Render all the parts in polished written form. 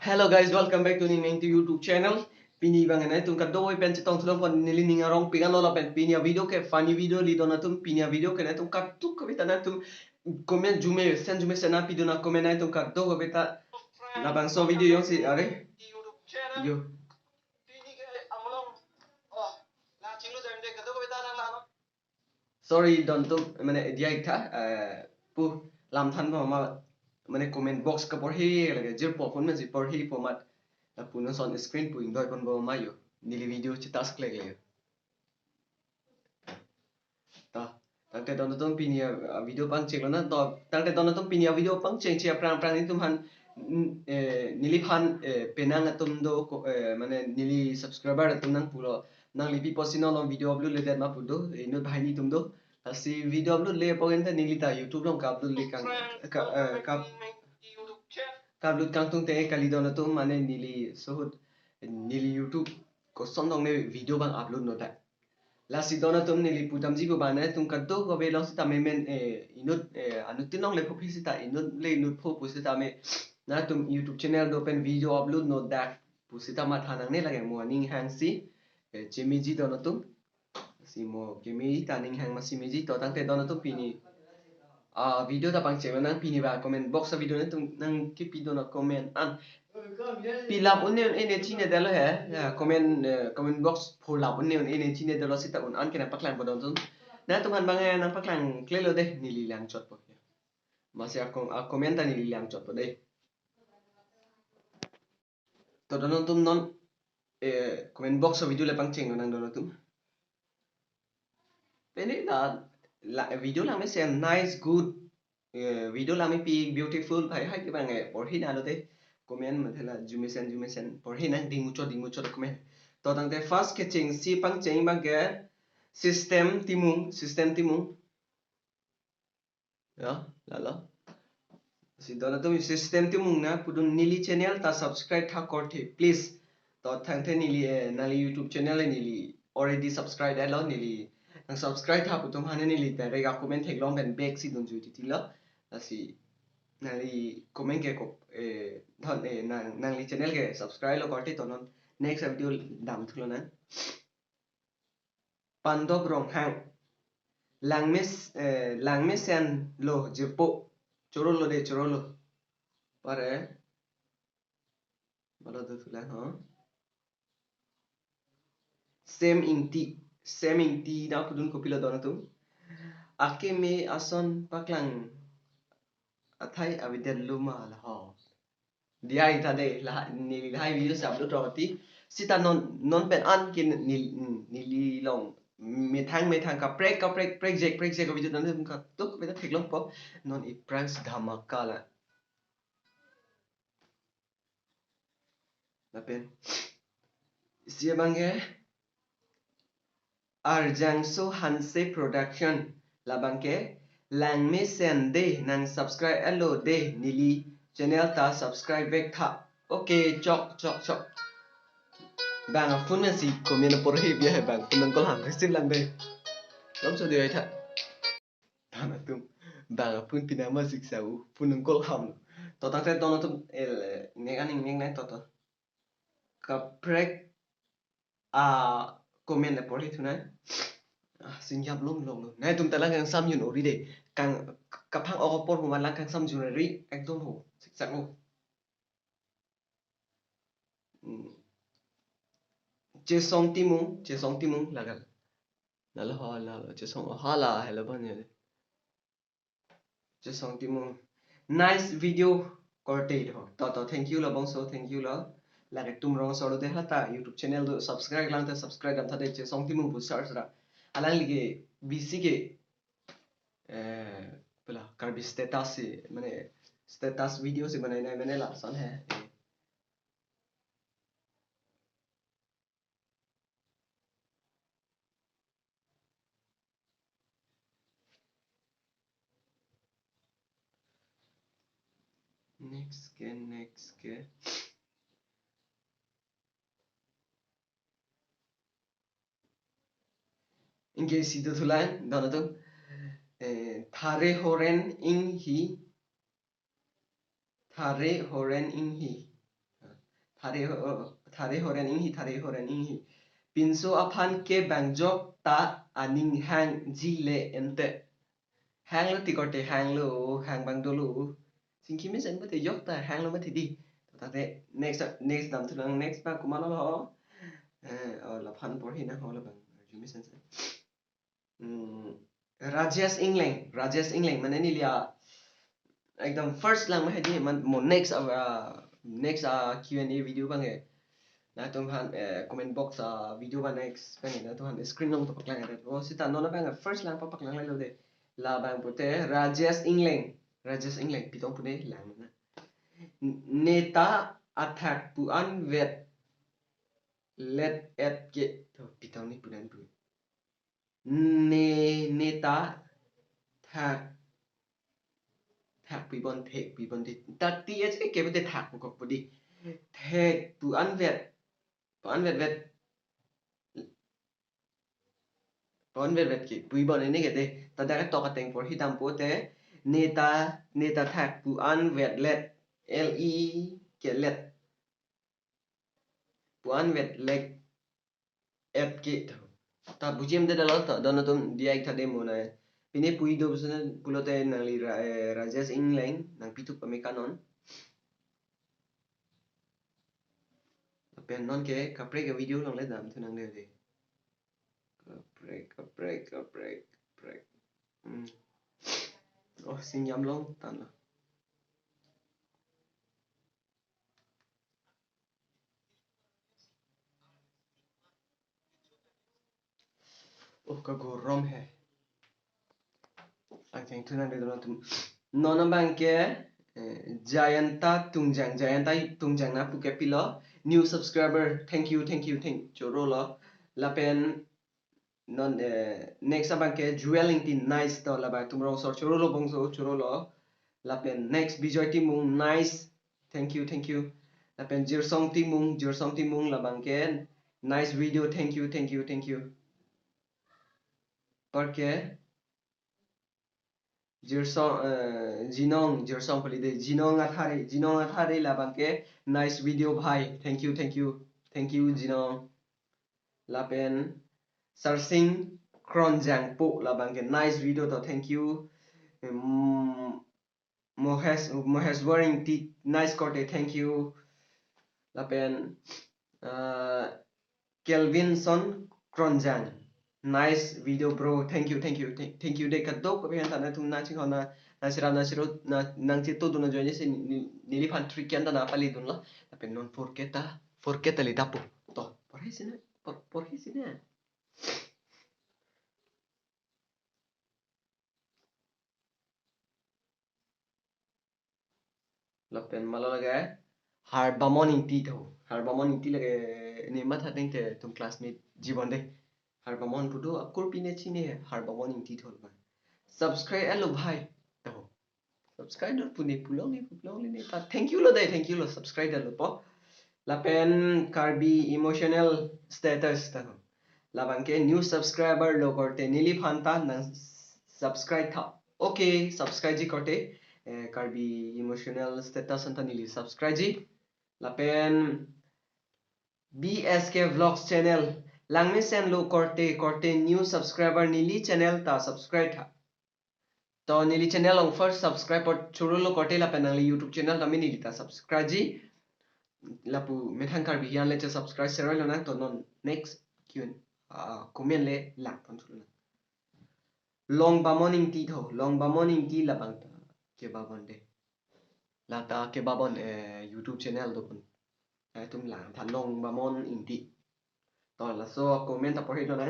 Hello guys, welcome back to ningme YouTube channel. Pini bang na tum kaddo pen chitong tulong kon nilining arong pingan lola pen pinia video ke funny video lido na tum pinia video ke na tum kaddu ko beta na tum comment jume sena pido na comment na tum kaddo ko beta na bang so video yung si are yo sorry don tum mane dia ikha pu lam than ma mane comment box ka por he lage jir po phone men si por he format puno son screen pu indoi kon bo mayo nili video chi task lege ta tangte don tum pinia video pang chek lona to tangte don tum pinia video pang chek che prang prang ni tum han nili phan penang atum do mane nili subscriber atum nang pulo nang lipi posino long video upload le dat ma pudo inut bhai ni tum do asi video upload le po enta nili ta youtube long ka upload le kang ka upload kang tung te kali don tum mane nili sohut nili YouTube ko son dong ne video bang upload no ta la si dona tum nili putam ji ko bana tum kan to ko be long si ta me men inut anut tin long le pho phi si ta inut le inut pho pu si ta me na tum YouTube channel do pen video upload no da pu si ta ma thanang ne la ge morning hang si chimi ji dona tum si mo chimi ta ning hang ma si mi ji to tang te dona tum pini video ta pang che nang pini ba comment box sa video ne tum nang ki pi dona comment an pilap unnen ene chine dalo he comment box phulap unnen ene chine dalo sita un an kena paklang bodon tun na tuhan bange nang paklang klelo deh nili lang chot po masih a comment nili lang chot po deh to donon tum non comment box so video le pang cheng nang donon tum pene la video lang me sen nice good video lang me pi beautiful bhai hai ki bange por hi na lo deh comment mà thế là zoom sen por hi nang ding mucho comment to tang te first ke ching si pang cheng bang ke system timung ya lalo si dona to system timung na pudun nili channel ta subscribe tha korthe please to thang the nili nali YouTube channel nili already subscribe da lo nili nang subscribe tha putum hane nili ta rega comment thek long ben back si dun ju ti lo si nali comment ke ko thon nang li channel ke subscribe lo korte to non next video dam thulo na pando brong hang langme sen lo jepo chorolo de chorolo pare balo do thula ha same engti na kudun kopilo dona tu ake me ason paklang athai avidel luma la ha dia ita de la ni hai video sa upload roti sita non pen an kin ni long me thang ka break jek ko video dan ka tuk be ta thik long po non i pranks dhamaka la pen sia bange Arjangso Hanse Production labangke langme sen de nang subscribe allo de nili channel ta subscribe vek tha okay chok bang phun na si comment por he bia bang phun ko ham sin lang de lom so de tha thana tum bang phun pina ma sik sau phun ko ham to tang te to no tum neng aning neng nang to ka prek comment le por he thunai xin nhập luôn này tụi ta đang càng xăm ori để càng cặp hàng ở por của mình đang càng xăm ori anh tôn hồ sạch luôn chế song timung là gần là hoa là chế song hoa là hay là bao nhiêu chế song timung nice video corte đó to thank you là bông số thank you là cái tum rong số đó hết ta YouTube channel đó subscribe lang ta subscribe đam thade chế song timung bu search ra alang lige bc ke pula karbi status si mane status video si banai nai mane la son hai next ke in case si to thulan dona to thare horen ing hi thare horen ing hi thare horen ing hi pinso aphan ke bangjok ta aning hang jile ente hang lo tikote hang lo hang bang dolo singki mi sen bate yok ta hang lo ma thidi ta te next dam tu next ba kumalo ho la phan por hi na ho la bang jumi sen Rajesh Englang mana ni lia एकदम first lang mah di man mo next Q&A video bang na tum han comment box video ba next bang na tum han screen long to paklang ada wo sita no na bang first lang pa paklang lai lo de la bang pute Rajesh Englang pitong pune lang na neta attack pu an vet let at get to pitong ni punan pu neta thak thạc bị bọn thì ta tia chứ cái vấn đề thạc của cọc đi thế tụ ăn việt việt kì bùi bọn này cái đấy ta đã tọt cái tiếng for hitam po thế neta thạc tụ ăn việt let cái let tụ ăn việt let ép kì ta bùi chim thế đó ta đó nó tụm dia cái thằng mo này Pini pui do sana pulote nang li Rajesh Englang nang pitu pamekanon. Pen non ke kapre ke video long le dam tu nang le de. Kapre. Oh sing yam long tan la. Oh ka gorom hai. Ang tu nang le dam tu. Nona bang ke Jayanta Tungjang na puke pilo new subscriber thank you choro lo la pen non next abang ke dwelling tin nice to la ba tumro so choro lo bongso choro lo la pen next bijoy timung nice thank you la pen jirsong timung la bang ke nice video thank you porque Jirsong pali de Jinong athari la bang ke nice video bhai thank you Jinong la pen Sarsing Kronjang po la bang ke nice video to thank you Mohes wearing nice kote thank you la pen Kelvinson Kronjang nice video bro thank you de kadok ko yan tana tum na ching hona na sira na nang chito dun na join se nili fan trick yan na pali dun la tapi non forget li dapo to por hi sina la pen malo laga har bamon ti lage ni matha ding te tum classmate जीवन दे har bamon pudo akur pine chine har bamon ti thol ba subscribe alo bhai to subscribe dot puni pulong ni ta thank you lo subscribe alo po la pen karbi emotional status ta la bangke new subscriber lo korte nili phanta nang subscribe tha okay subscribe ji korte karbi emotional status anta nili subscribe ji la pen BSK Vlogs channel langme sen lo korte new subscriber nili channel ta subscribe tha to nili channel ong first subscribe or churu lo korte la penang li YouTube channel ta nili ta subscribe ji la pu methang kar bihan le subscribe share lo na to non next qn comment le la ton chulu na long ba morning ti la bang ta ke ba bon de la ta ke ba bon YouTube channel do pun tum lang tha long ba mon inti to la so comment ta por hi na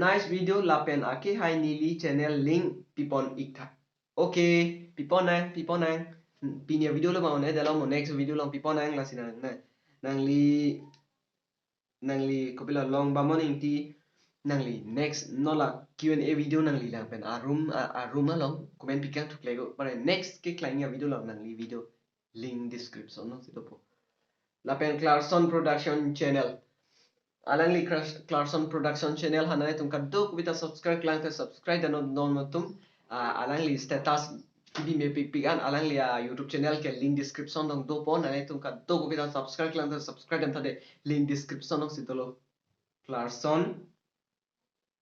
nice video la pen ake hai nili channel link pipon ikta okay pipon nang pinia video lo ma ne da lo mo next video long pipon nang la sinang na nangli kopila long ba morning ti nangli next nola Q&A video nangli lang pen room along comment pikang thuk lego pare next ke klainya video long nangli video link description no sito po la pen Clarkson production channel alangli Clarkson production channel hana tum kaduk bita subscribe klang te subscribe dan non tum alangli status TV me pik an alang lia YouTube channel ke link description dong do pon nai tum ka do ko bita subscribe klang to subscribe dem thade link description dong sitolo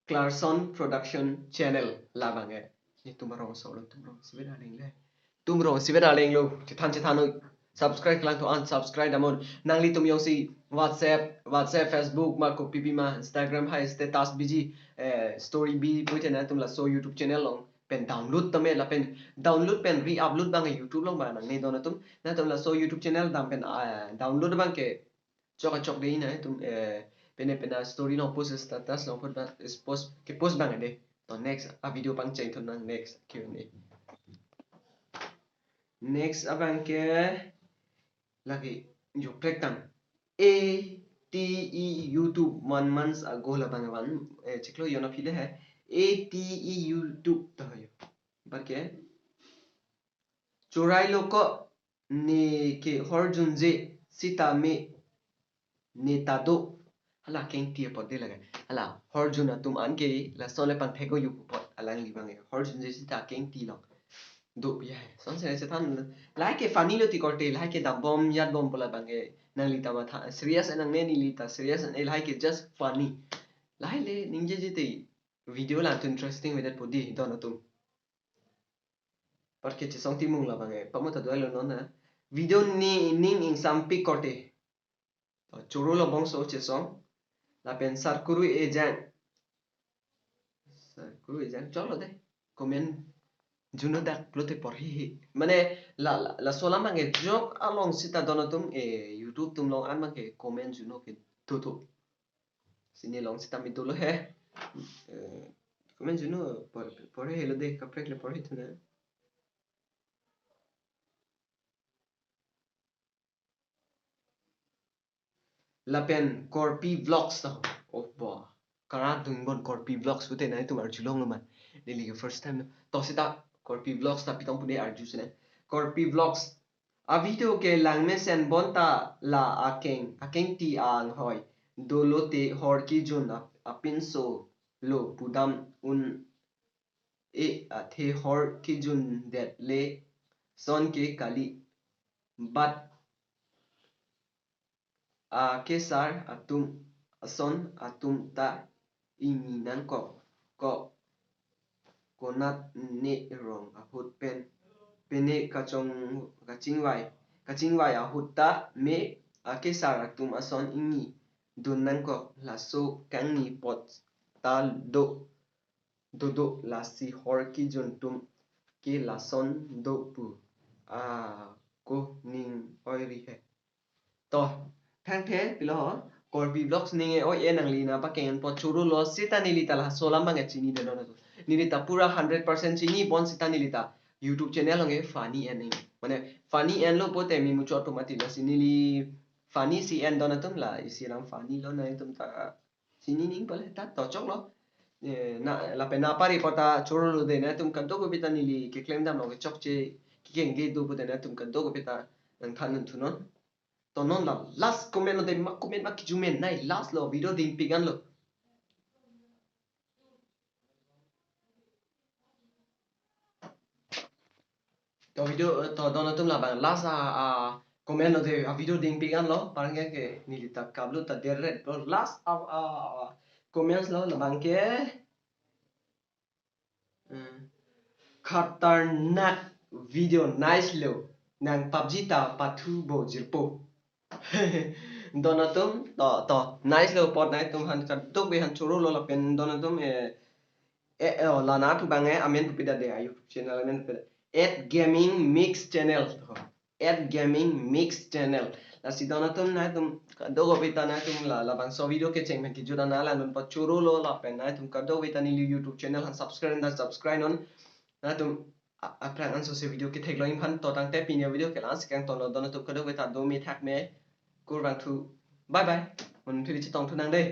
Clarkson production channel labange ni tumarong solo tumrong sibera leng lo chithan no subscribe klang to unsubscribe damon nangli tum yosi WhatsApp Facebook ma ko pipi ma Instagram hai status biji story bi puite na tum la so YouTube channel long pen download tame la pen download pen re-upload bang YouTube long ba nang ni don tum na tum la so YouTube channel dam pen download bang ke chok dei na tum pena story no post status no post bang ade to next a video pang cheng thon nang next Q&A next abang ke lagi yo prektan ATE YouTube 1 months ago la bang wan chiklo yo na phile hai ATE YouTube to yo barke chorai loko ne ke horjunje sita me netado hala keng pot de laga hala horjuna tum anke la sole pang thego yu pot alang libang horjunje sita keng ti long do ya son se than lai ke funny lo ti korte lai ke da bom yat bom pola bange nang lita ma tha serious nang ne ni lita serious and lai ke just funny lai le ningje jete video la to interesting with that podi don tum porque che song ti mung la bange pamota do lo non na video ni ning ing sam pic korte choro lo bong so che song la pen sarkuru ejan cholo de comment juno dak plote por hi mane la sola mange jok along sita donatum YouTube tum long an mange comment juno ke to sini long sita mi to lo he comment juno por he lo de kaprek le por hi tuna la pen corpi vlogs to oh bo kara dung bon corpi vlogs ute nai tum arjulong lo man dili ke first time to sita corpi vlogs ta pitong pude arju sene corpi vlogs a video ke langme sen bonta la akeng ti ang hoi dolote horki jun apin so lo pudam un a the horki jun det le son ke kali but a kesar atum ason atum ta inginan ko konat ne rong a hut pen pene kaching wai a hutta me a kesar atum ason ingi dunan ko laso kangi pot tal do la si horki juntum ke lason do pu a ko ning oiri he to thang the pilo ho corby vlogs ninge oi enang lina pa ken pot churu lo sita nilita la solam bang chini de no nilita pura 100% chini bon sita nilita YouTube channel nge funny and mane funny and lo pote mi mucho automatic la sinili funny si and donatum la isiram funny lo na tum ta sini ning pale ta to chok lo na la pena pari pota churu lo de na tum kan to ko bita nili ke claim dam lo ke chok che ki ken ge do pote na tum kan to ko bita nan khan nun thunon to non la last comment lo de ma comment ma kijumen nai last lo video ding pigan lo to video to donatum la bang last comment lo de video ding pigan lo parang ke nilita kablo ta derret to last comments lo la bang ke khatarnak video nice lo nang PUBG ta pathu bo jirpo donatum to nice lo pot nai tum han kan to be han churu lo la pen donatum la na tu bange amen tu pida de ayu channel amen pida @gaming mix channel @gaming mix channel la si donatum na tum do go pita na tum la bang so video ke cheng men ki juda na la nun pa churu lo la pen na tum ka do pita ni YouTube channel han subscribe non na tum aprang an so se video ke thek lo in phan to tang te pinya video ke la sikang to lo donatum ka do pita do mi thak me kur bang thu bye bye mun thiri chi tong thu nang dei